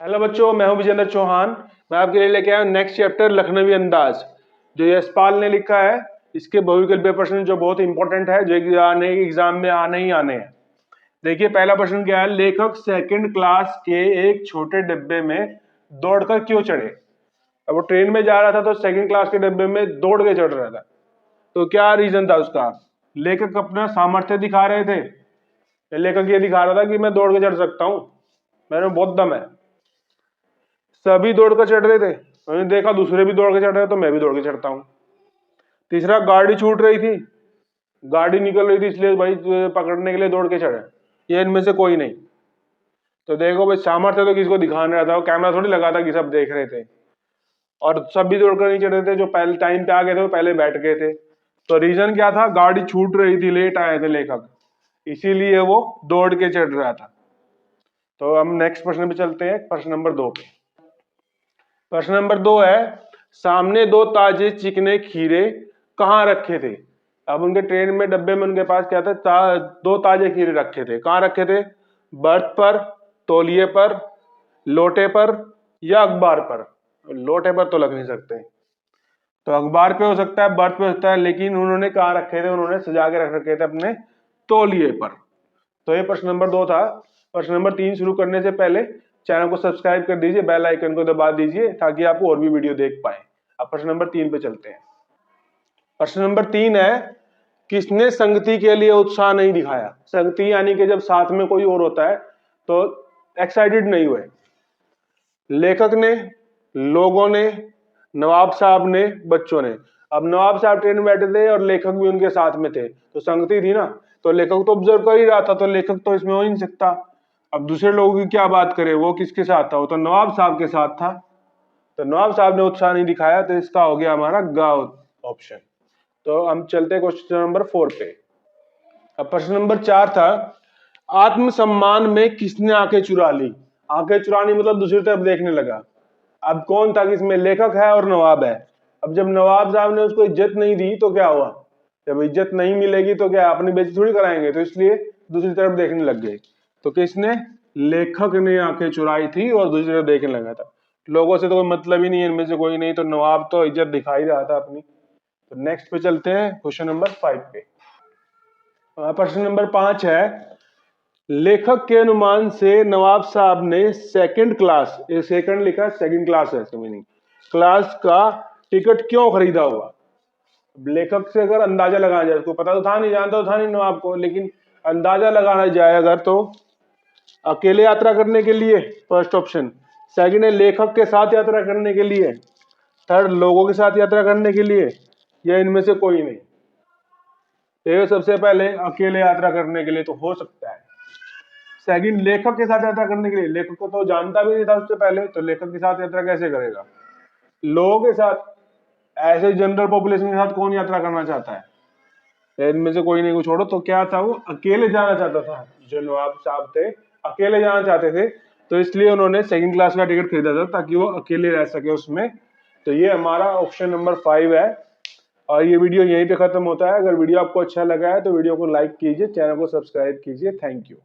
Hello बच्चों, मैं हूं विजेंद्र चौहान। मैं आपके लिए लेके आया हूं नेक्स्ट चैप्टर लखनवी अंदाज, जो यशपाल ने लिखा है। इसके बहुविकल्पीय प्रश्न जो बहुत इंपॉर्टेंट है, जो आने एग्जाम में आने ही आने हैं। देखिए पहला प्रश्न क्या है, लेखक सेकंड क्लास के एक छोटे डिब्बे में दौड़कर क्यों चढ़े। अब वो ट्रेन में जा रहा था तो सेकंड क्लास के डिब्बे में दौड़ के चढ़ रहा था, तो क्या रीजन था उसका। लेखक अपना सामर्थ्य दिखा रहे थे। लेखक ये दिखा रहा था कि मैं दौड़ के चढ़ सकता हूँ, मेरे में बहुत दम है। सभी दौड़कर चढ़ रहे थे, मैंने देखा दूसरे भी दौड़ के चढ़ रहे तो मैं भी दौड़ के चढ़ता हूँ। तीसरा, गाड़ी छूट रही थी, गाड़ी निकल रही थी इसलिए भाई पकड़ने के लिए दौड़ के चढ़े। ये इनमें से कोई नहीं। तो देखो भाई, सामर्थ्य तो किसको दिखाने रहा था, वो कैमरा थोड़ी लगा था कि सब देख रहे थे। और सब भी दौड़कर नहीं चढ़ रहे थे, जो पहले टाइम पे आ गए थे वो पहले बैठ गए थे। तो रीजन क्या था, गाड़ी छूट रही थी, लेट आए थे लेखक, इसीलिए वो दौड़ के चढ़ रहा था। तो हम नेक्स्ट प्रश्न पे चलते हैं, प्रश्न नंबर 2 पे। प्रश्न नंबर 2 है, सामने दो ताजे चिकने खीरे कहाँ रखे थे। अब उनके ट्रेन में डब्बे में उनके पास क्या था, दो ताजे खीरे रखे थे। कहाँ रखे थे, बर्थ पर, तौलिए पर, लोटे पर या अखबार पर। लोटे पर तो लग नहीं सकते, तो अखबार पे हो सकता है, बर्थ पे हो सकता है, लेकिन उन्होंने कहाँ रखे थे, उन्होंने सजा के रख रखे थे अपने तौलिए पर। तो ये प्रश्न नंबर 2 था। प्रश्न नंबर 3 शुरू करने से पहले चैनल को सब्सक्राइब कर दीजिए, बेल आइकन को दबा दीजिए ताकि आप और भी वीडियो देख पाए। अब प्रश्न नंबर 3 पे चलते हैं। प्रश्न नंबर 3 है, किसने संगति के लिए उत्साह नहीं दिखाया। संगति यानी कि जब साथ में कोई और होता है तो एक्साइटेड नहीं हुए। लेखक ने, लोगों ने, नवाब साहब ने, बच्चों ने। अब नवाब साहब ट्रेन में बैठे थे और लेखक भी उनके साथ में थे, तो संगति थी ना। तो लेखक तो ऑब्जर्व कर ही रहा था, तो लेखक तो इसमें हो ही नहीं सकता। अब दूसरे लोगों की क्या बात करें, वो किसके साथ था, वो तो नवाब साहब के साथ था। तो नवाब साहब ने उत्साह नहीं दिखाया, तो इसका हो गया हमारा गा ऑप्शन। तो हम चलते हैं क्वेश्चन नंबर 4 पे। अब प्रश्न नंबर 4 था, आत्मसम्मान में किसने आंखें चुरा ली। आंखें चुरानी मतलब दूसरी तरफ देखने लगा। अब कौन था कि इसमें, लेखक है और नवाब है। अब जब नवाब साहब ने उसको इज्जत नहीं दी तो क्या हुआ, जब इज्जत नहीं मिलेगी तो क्या अपनी बेइज्जती थोड़ी कराएंगे, तो इसलिए दूसरी तरफ देखने लग गए। तो किसने, लेखक ने आंखें चुराई थी और दूसरी तरफ देखने लगा था। लोगों से तो कोई मतलब ही नहीं है इनमें से कोई नहीं, तो नवाब तो इज्जत दिखा ही रहा था अपनी। तो नेक्स्ट पे चलते हैं क्वेश्चन नंबर 5 पे। प्रश्न नंबर 5 है, लेखक के अनुमान से नवाब साहब ने सेकंड क्लास, ये सेकंड लिखा है, सेकंड क्लास है मीनिंग क्लास का टिकट क्यों खरीदा हुआ। लेखक से अगर अंदाजा लगाया जाए, उसको पता तो था नहीं, जानता तो था नहीं नवाब को, लेकिन अंदाजा लगाना जाए अगर, तो अकेले यात्रा करने के लिए फर्स्ट ऑप्शन, सेकंड है लेखक के साथ यात्रा करने के लिए, थर्ड लोगों के साथ यात्रा करने के लिए, या इनमें से कोई नहीं। तो सबसे पहले अकेले यात्रा करने के लिए तो हो सकता है। सेकंड, लेखक के साथ यात्रा करने के लिए, लेखक को तो जानता भी नहीं था उससे पहले, तो लेखक के साथ यात्रा कैसे करेगा। लोगों के साथ, ऐसे जनरल पॉपुलेशन के साथ कौन यात्रा करना चाहता है, इनमें से कोई नहीं को छोड़ो। तो क्या था, वो अकेले जाना चाहता था, जो नवाब साहब थे अकेले जाना चाहते थे, तो इसलिए उन्होंने सेकंड क्लास का टिकट खरीदा था ताकि वो अकेले रह सके उसमें। तो ये हमारा ऑप्शन नंबर 5 है। और ये वीडियो यहीं पे खत्म होता है। अगर वीडियो आपको अच्छा लगा है तो वीडियो को लाइक कीजिए, चैनल को सब्सक्राइब कीजिए। Thank you.